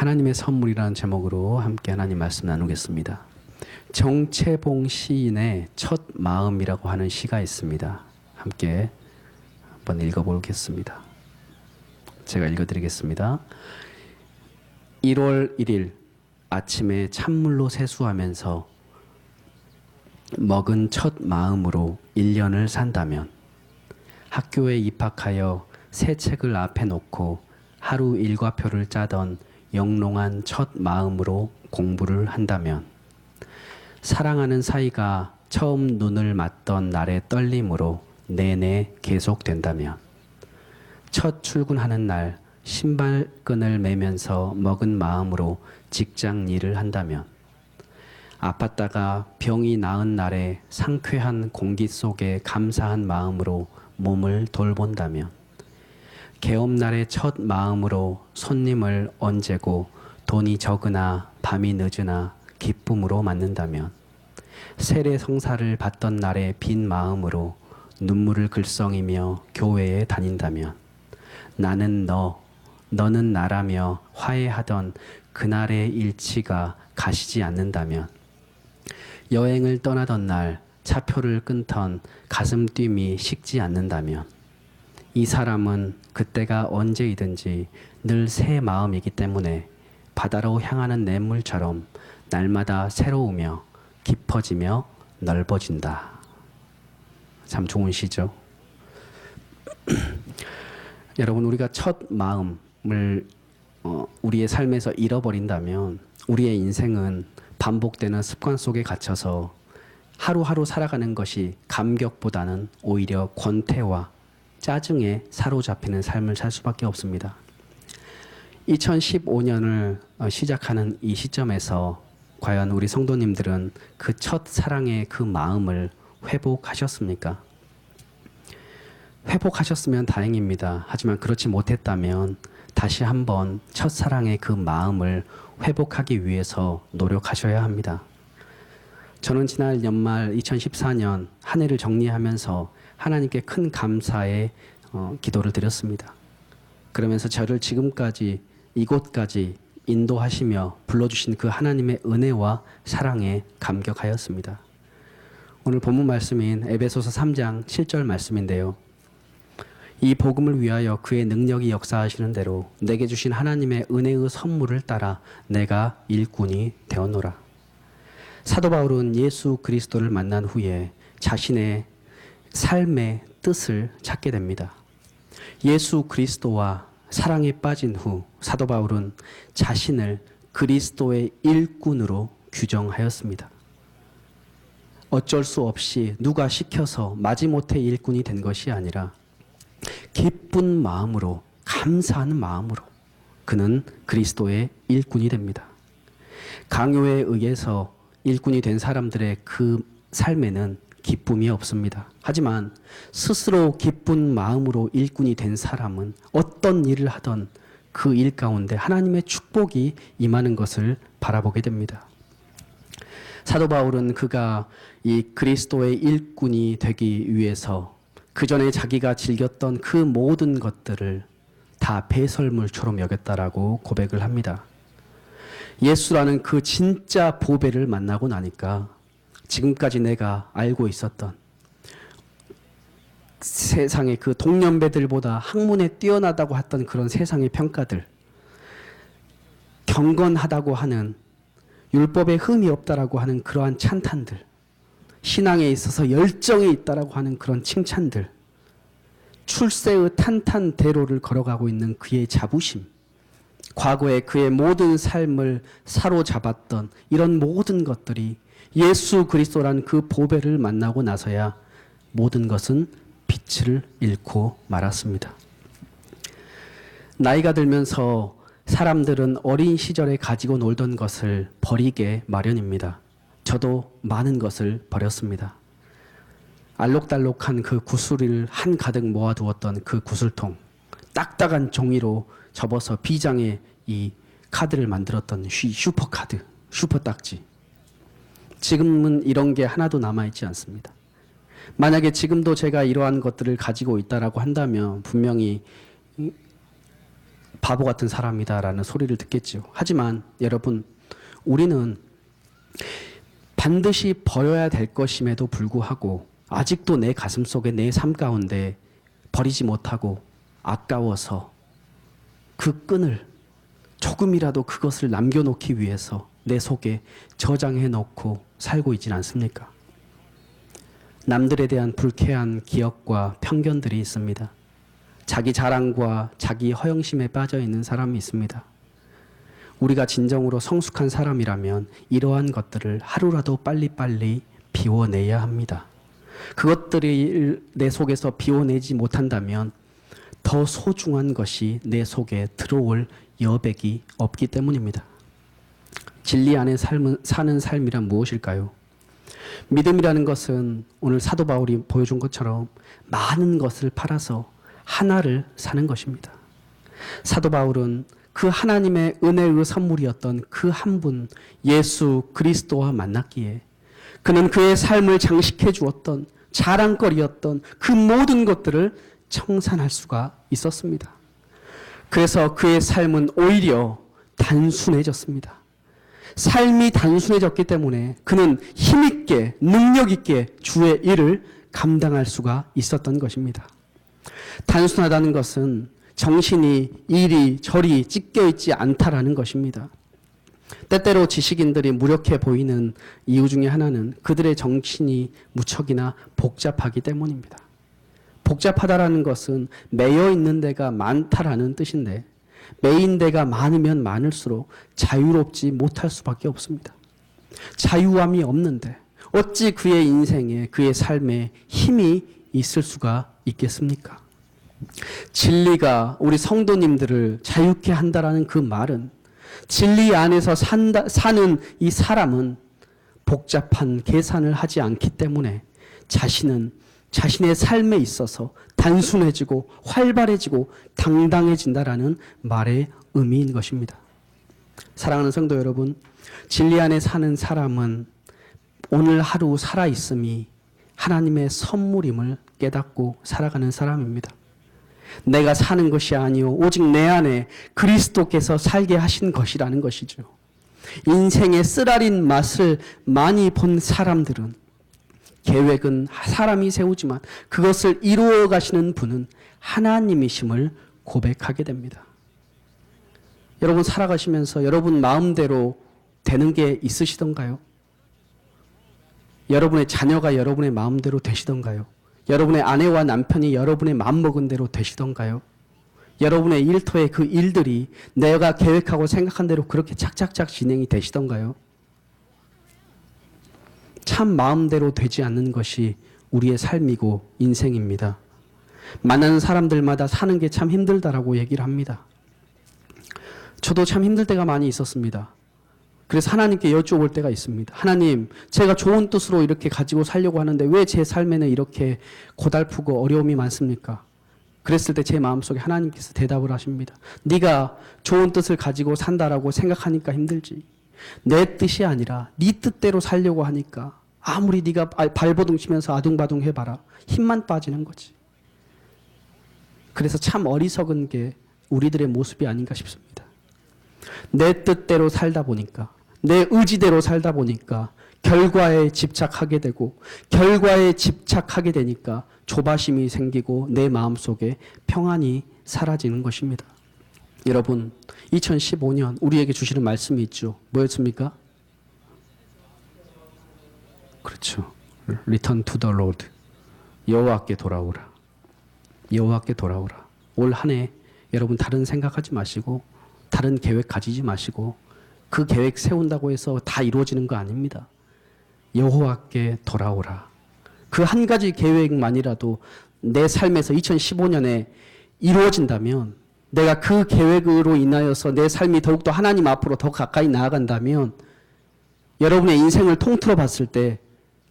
하나님의 선물이라는 제목으로 함께 하나님 말씀 나누겠습니다. 정채봉 시인의 첫 마음이라고 하는 시가 있습니다. 함께 한번 읽어보겠습니다. 제가 읽어드리겠습니다. 1월 1일 아침에 찬물로 세수하면서 먹은 첫 마음으로 1년을 산다면, 학교에 입학하여 새 책을 앞에 놓고 하루 일과표를 짜던 영롱한 첫 마음으로 공부를 한다면, 사랑하는 사이가 처음 눈을 맞던 날의 떨림으로 내내 계속된다면, 첫 출근하는 날 신발끈을 매면서 먹은 마음으로 직장 일을 한다면, 아팠다가 병이 나은 날에 상쾌한 공기 속에 감사한 마음으로 몸을 돌본다면, 개업날의 첫 마음으로 손님을 언제고 돈이 적으나 밤이 늦으나 기쁨으로 맞는다면, 세례성사를 받던 날의 빈 마음으로 눈물을 글썽이며 교회에 다닌다면, 나는 너는 나라며 화해하던 그날의 일치가 가시지 않는다면, 여행을 떠나던 날 차표를 끊던 가슴 뛰미 식지 않는다면, 이 사람은 그때가 언제이든지 늘 새 마음이기 때문에 바다로 향하는 냇물처럼 날마다 새로우며 깊어지며 넓어진다. 참 좋은 시죠. 여러분, 우리가 첫 마음을 우리의 삶에서 잃어버린다면 우리의 인생은 반복되는 습관 속에 갇혀서 하루하루 살아가는 것이 감격보다는 오히려 권태와 짜증에 사로잡히는 삶을 살 수밖에 없습니다. 2015년을 시작하는 이 시점에서 과연 우리 성도님들은 그 첫 사랑의 그 마음을 회복하셨습니까? 회복하셨으면 다행입니다. 하지만 그렇지 못했다면 다시 한번 첫사랑의 그 마음을 회복하기 위해서 노력하셔야 합니다. 저는 지난 연말 2014년 한 해를 정리하면서 하나님께 큰 감사의 기도를 드렸습니다. 그러면서 저를 지금까지 이곳까지 인도하시며 불러주신 그 하나님의 은혜와 사랑에 감격하였습니다. 오늘 본문 말씀인 에베소서 3장 7절 말씀인데요. 이 복음을 위하여 그의 능력이 역사하시는 대로 내게 주신 하나님의 은혜의 선물을 따라 내가 일꾼이 되었노라. 사도 바울은 예수 그리스도를 만난 후에 자신의 삶의 뜻을 찾게 됩니다. 예수 그리스도와 사랑에 빠진 후 사도 바울은 자신을 그리스도의 일꾼으로 규정하였습니다. 어쩔 수 없이 누가 시켜서 마지못해 일꾼이 된 것이 아니라 기쁜 마음으로, 감사하는 마음으로 그는 그리스도의 일꾼이 됩니다. 강요에 의해서 일꾼이 된 사람들의 그 삶에는 기쁨이 없습니다. 하지만 스스로 기쁜 마음으로 일꾼이 된 사람은 어떤 일을 하던 그 일 가운데 하나님의 축복이 임하는 것을 바라보게 됩니다. 사도 바울은 그가 이 그리스도의 일꾼이 되기 위해서 그 전에 자기가 즐겼던 그 모든 것들을 다 배설물처럼 여겼다라고 고백을 합니다. 예수라는 그 진짜 보배를 만나고 나니까 지금까지 내가 알고 있었던 세상의 그 동년배들보다 학문에 뛰어나다고 했던 그런 세상의 평가들, 경건하다고 하는, 율법에 흠이 없다라고 하는 그러한 찬탄들, 신앙에 있어서 열정이 있다라고 하는 그런 칭찬들, 출세의 탄탄대로를 걸어가고 있는 그의 자부심, 과거에 그의 모든 삶을 사로잡았던 이런 모든 것들이 예수 그리스도란 그 보배를 만나고 나서야 모든 것은 빛을 잃고 말았습니다. 나이가 들면서 사람들은 어린 시절에 가지고 놀던 것을 버리게 마련입니다. 저도 많은 것을 버렸습니다. 알록달록한 그 구슬을 한가득 모아두었던 그 구슬통, 딱딱한 종이로 접어서 비장의 이 카드를 만들었던 슈퍼카드, 슈퍼딱지. 지금은 이런 게 하나도 남아있지 않습니다. 만약에 지금도 제가 이러한 것들을 가지고 있다라고 한다면 분명히 바보 같은 사람이다라는 소리를 듣겠죠. 하지만 여러분, 우리는 반드시 버려야 될 것임에도 불구하고 아직도 내 가슴 속에 내 삶 가운데 버리지 못하고 아까워서 그 끈을 조금이라도 그것을 남겨놓기 위해서 내 속에 저장해 놓고 살고 있지는 않습니까? 남들에 대한 불쾌한 기억과 편견들이 있습니다. 자기 자랑과 자기 허영심에 빠져 있는 사람이 있습니다. 우리가 진정으로 성숙한 사람이라면 이러한 것들을 하루라도 빨리빨리 비워내야 합니다. 그것들이 내 속에서 비워내지 못한다면 더 소중한 것이 내 속에 들어올 여백이 없기 때문입니다. 진리 안에 사는 삶이란 무엇일까요? 믿음이라는 것은 오늘 사도 바울이 보여준 것처럼 많은 것을 팔아서 하나를 사는 것입니다. 사도 바울은 그 하나님의 은혜의 선물이었던 그 한 분 예수 그리스도와 만났기에 그는 그의 삶을 장식해 주었던 자랑거리였던 그 모든 것들을 청산할 수가 있었습니다. 그래서 그의 삶은 오히려 단순해졌습니다. 삶이 단순해졌기 때문에 그는 힘있게 능력있게 주의 일을 감당할 수가 있었던 것입니다. 단순하다는 것은 정신이 이리저리 찢겨있지 않다라는 것입니다. 때때로 지식인들이 무력해 보이는 이유 중에 하나는 그들의 정신이 무척이나 복잡하기 때문입니다. 복잡하다라는 것은 매여 있는 데가 많다라는 뜻인데 매인 데가 많으면 많을수록 자유롭지 못할 수밖에 없습니다. 자유함이 없는데 어찌 그의 인생에 그의 삶에 힘이 있을 수가 있겠습니까? 진리가 우리 성도님들을 자유케 한다라는 그 말은 진리 안에서 사는 이 사람은 복잡한 계산을 하지 않기 때문에 자신의 삶에 있어서 단순해지고 활발해지고 당당해진다라는 말의 의미인 것입니다. 사랑하는 성도 여러분, 진리 안에 사는 사람은 오늘 하루 살아있음이 하나님의 선물임을 깨닫고 살아가는 사람입니다. 내가 사는 것이 아니요 오직 내 안에 그리스도께서 살게 하신 것이라는 것이죠. 인생의 쓰라린 맛을 많이 본 사람들은 계획은 사람이 세우지만 그것을 이루어 가시는 분은 하나님이심을 고백하게 됩니다. 여러분 살아가시면서 여러분 마음대로 되는 게 있으시던가요? 여러분의 자녀가 여러분의 마음대로 되시던가요? 여러분의 아내와 남편이 여러분의 마음먹은 대로 되시던가요? 여러분의 일터의 그 일들이 내가 계획하고 생각한 대로 그렇게 착착착 진행이 되시던가요? 참 마음대로 되지 않는 것이 우리의 삶이고 인생입니다. 만나는 사람들마다 사는 게 참 힘들다라고 얘기를 합니다. 저도 참 힘들 때가 많이 있었습니다. 그래서 하나님께 여쭤볼 때가 있습니다. 하나님, 제가 좋은 뜻으로 이렇게 가지고 살려고 하는데 왜 제 삶에는 이렇게 고달프고 어려움이 많습니까? 그랬을 때 제 마음속에 하나님께서 대답을 하십니다. 네가 좋은 뜻을 가지고 산다라고 생각하니까 힘들지. 내 뜻이 아니라 네 뜻대로 살려고 하니까 아무리 네가 발버둥 치면서 아둥바둥 해봐라. 힘만 빠지는 거지. 그래서 참 어리석은 게 우리들의 모습이 아닌가 싶습니다. 내 뜻대로 살다 보니까 내 의지대로 살다 보니까 결과에 집착하게 되고 결과에 집착하게 되니까 조바심이 생기고 내 마음속에 평안이 사라지는 것입니다. 여러분 2015년 우리에게 주시는 말씀이 있죠. 뭐였습니까? 그렇죠. Return to the Lord. 여호와께 돌아오라. 여호와께 돌아오라. 올 한 해 여러분 다른 생각하지 마시고 다른 계획 가지지 마시고 그 계획 세운다고 해서 다 이루어지는 거 아닙니다. 여호와께 돌아오라. 그 한 가지 계획만이라도 내 삶에서 2015년에 이루어진다면 내가 그 계획으로 인하여서 내 삶이 더욱더 하나님 앞으로 더 가까이 나아간다면 여러분의 인생을 통틀어 봤을 때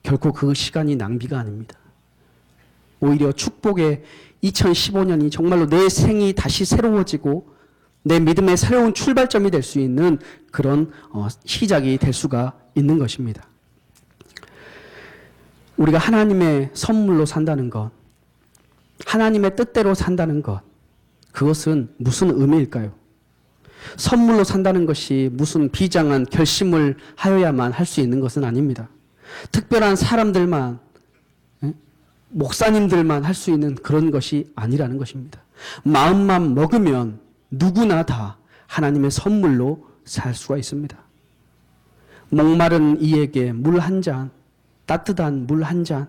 결코 그 시간이 낭비가 아닙니다. 오히려 축복의 2015년이 정말로 내 생이 다시 새로워지고 내 믿음의 새로운 출발점이 될 수 있는 그런 시작이 될 수가 있는 것입니다. 우리가 하나님의 선물로 산다는 것, 하나님의 뜻대로 산다는 것, 그것은 무슨 의미일까요? 선물로 산다는 것이 무슨 비장한 결심을 하여야만 할 수 있는 것은 아닙니다. 특별한 사람들만, 목사님들만 할 수 있는 그런 것이 아니라는 것입니다. 마음만 먹으면 누구나 다 하나님의 선물로 살 수가 있습니다. 목마른 이에게 물 한 잔, 따뜻한 물 한 잔,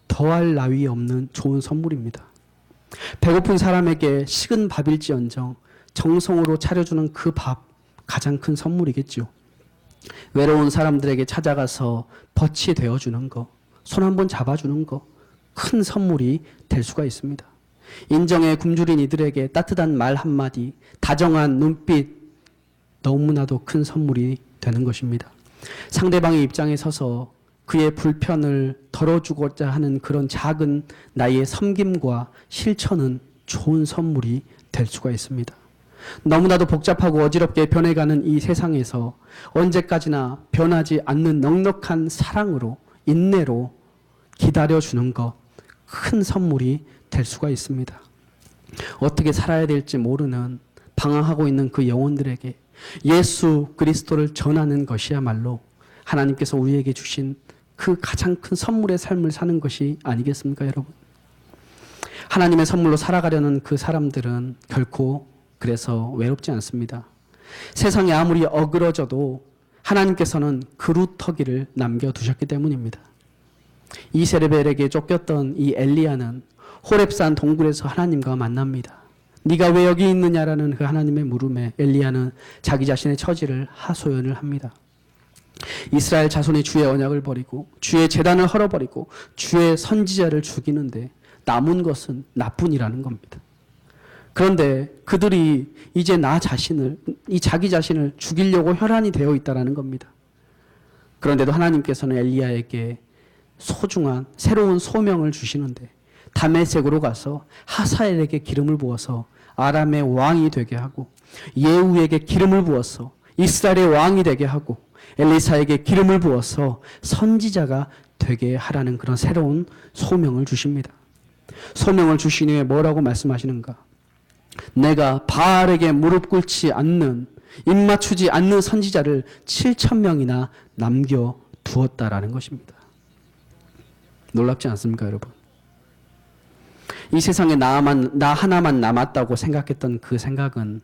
더할 나위 없는 좋은 선물입니다. 배고픈 사람에게 식은 밥일지언정 정성으로 차려주는 그 밥, 가장 큰 선물이겠죠. 외로운 사람들에게 찾아가서 덫이 되어주는 거, 손 한번 잡아주는 거, 큰 선물이 될 수가 있습니다. 인정에 굶주린 이들에게 따뜻한 말 한마디, 다정한 눈빛, 너무나도 큰 선물이 되는 것입니다. 상대방의 입장에 서서 그의 불편을 덜어주고자 하는 그런 작은 나의 섬김과 실천은 좋은 선물이 될 수가 있습니다. 너무나도 복잡하고 어지럽게 변해가는 이 세상에서 언제까지나 변하지 않는 넉넉한 사랑으로, 인내로 기다려주는 것, 큰 선물이 될 수가 있습니다. 어떻게 살아야 될지 모르는 방황하고 있는 그 영혼들에게 예수 그리스도를 전하는 것이야말로 하나님께서 우리에게 주신 그 가장 큰 선물의 삶을 사는 것이 아니겠습니까, 여러분? 하나님의 선물로 살아가려는 그 사람들은 결코 그래서 외롭지 않습니다. 세상이 아무리 어그러져도 하나님께서는 그루터기를 남겨두셨기 때문입니다. 이세르벨에게 쫓겼던 이 엘리야는 호렙산 동굴에서 하나님과 만납니다. 네가 왜 여기 있느냐라는 그 하나님의 물음에 엘리야는 자기 자신의 처지를 하소연을 합니다. 이스라엘 자손이 주의 언약을 버리고 주의 제단을 헐어버리고 주의 선지자를 죽이는데 남은 것은 나뿐이라는 겁니다. 그런데 그들이 이제 나 자신을, 이 자기 자신을 죽이려고 혈안이 되어 있다는 겁니다. 그런데도 하나님께서는 엘리야에게 소중한 새로운 소명을 주시는데 다메섹으로 가서 하사엘에게 기름을 부어서 아람의 왕이 되게 하고 예후에게 기름을 부어서 이스라엘의 왕이 되게 하고 엘리사에게 기름을 부어서 선지자가 되게 하라는 그런 새로운 소명을 주십니다. 소명을 주신 후에 뭐라고 말씀하시는가? 내가 바알에게 무릎 꿇지 않는, 입 맞추지 않는 선지자를 7,000명이나 남겨두었다라는 것입니다. 놀랍지 않습니까, 여러분? 이 세상에 나 하나만 남았다고 생각했던 그 생각은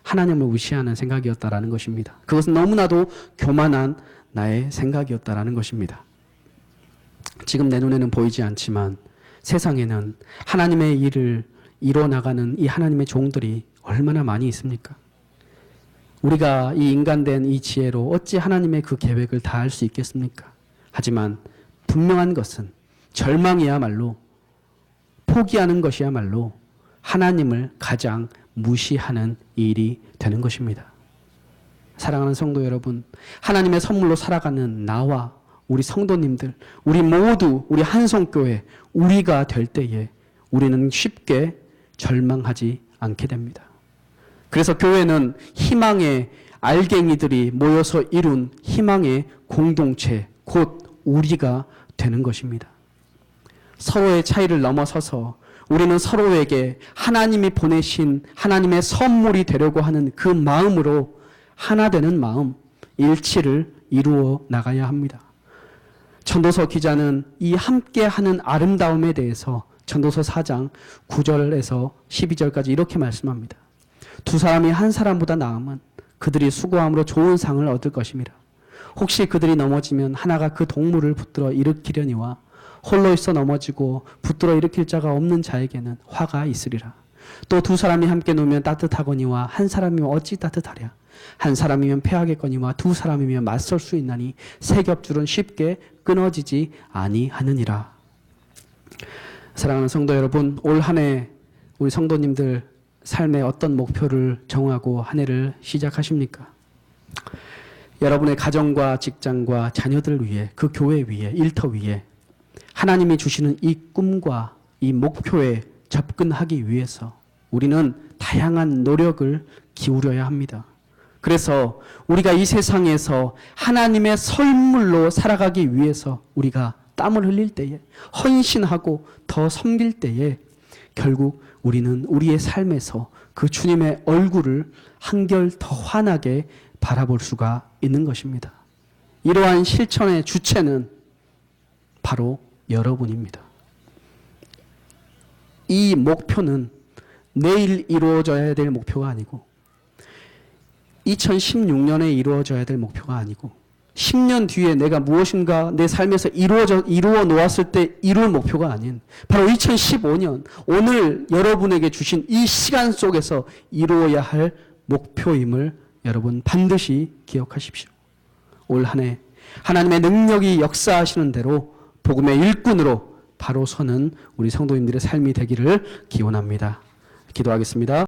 하나님을 무시하는 생각이었다라는 것입니다. 그것은 너무나도 교만한 나의 생각이었다라는 것입니다. 지금 내 눈에는 보이지 않지만 세상에는 하나님의 일을 이뤄나가는 이 하나님의 종들이 얼마나 많이 있습니까? 우리가 이 인간된 이 지혜로 어찌 하나님의 그 계획을 다 할 수 있겠습니까? 하지만 분명한 것은 절망이야말로, 포기하는 것이야말로 하나님을 가장 무시하는 일이 되는 것입니다. 사랑하는 성도 여러분, 하나님의 선물로 살아가는 나와 우리 성도님들, 우리 모두 우리 한성교회, 우리가 될 때에 우리는 쉽게 절망하지 않게 됩니다. 그래서 교회는 희망의 알갱이들이 모여서 이룬 희망의 공동체, 곧 우리가 되는 것입니다. 서로의 차이를 넘어서서 우리는 서로에게 하나님이 보내신 하나님의 선물이 되려고 하는 그 마음으로 하나 되는 마음, 일치를 이루어 나가야 합니다. 전도서 기자는 이 함께하는 아름다움에 대해서 전도서 4장 9절에서 12절까지 이렇게 말씀합니다. 두 사람이 한 사람보다 나으면 그들이 수고함으로 좋은 상을 얻을 것임이라. 혹시 그들이 넘어지면 하나가 그 동물을 붙들어 일으키려니와 홀로 있어 넘어지고 붙들어 일으킬 자가 없는 자에게는 화가 있으리라. 또 두 사람이 함께 놓으면 따뜻하거니와 한 사람이면 어찌 따뜻하랴. 한 사람이면 패하겠거니와 두 사람이면 맞설 수 있나니 세 겹줄은 쉽게 끊어지지 아니하느니라. 사랑하는 성도 여러분, 올 한 해 우리 성도님들 삶에 어떤 목표를 정하고 한 해를 시작하십니까? 여러분의 가정과 직장과 자녀들 위해, 그 교회 위에, 일터 위에 하나님이 주시는 이 꿈과 이 목표에 접근하기 위해서 우리는 다양한 노력을 기울여야 합니다. 그래서 우리가 이 세상에서 하나님의 선물로 살아가기 위해서 우리가 땀을 흘릴 때에, 헌신하고 더 섬길 때에 결국 우리는 우리의 삶에서 그 주님의 얼굴을 한결 더 환하게 바라볼 수가 있는 것입니다. 이러한 실천의 주체는 바로 여러분입니다. 이 목표는 내일 이루어져야 될 목표가 아니고 2016년에 이루어져야 될 목표가 아니고 10년 뒤에 내가 무엇인가 내 삶에서 이루어 놓았을 때 이룰 목표가 아닌 바로 2015년 오늘 여러분에게 주신 이 시간 속에서 이루어야 할 목표임을 여러분 반드시 기억하십시오. 올 한 해 하나님의 능력이 역사하시는 대로 복음의 일꾼으로 바로 서는 우리 성도님들의 삶이 되기를 기원합니다. 기도하겠습니다.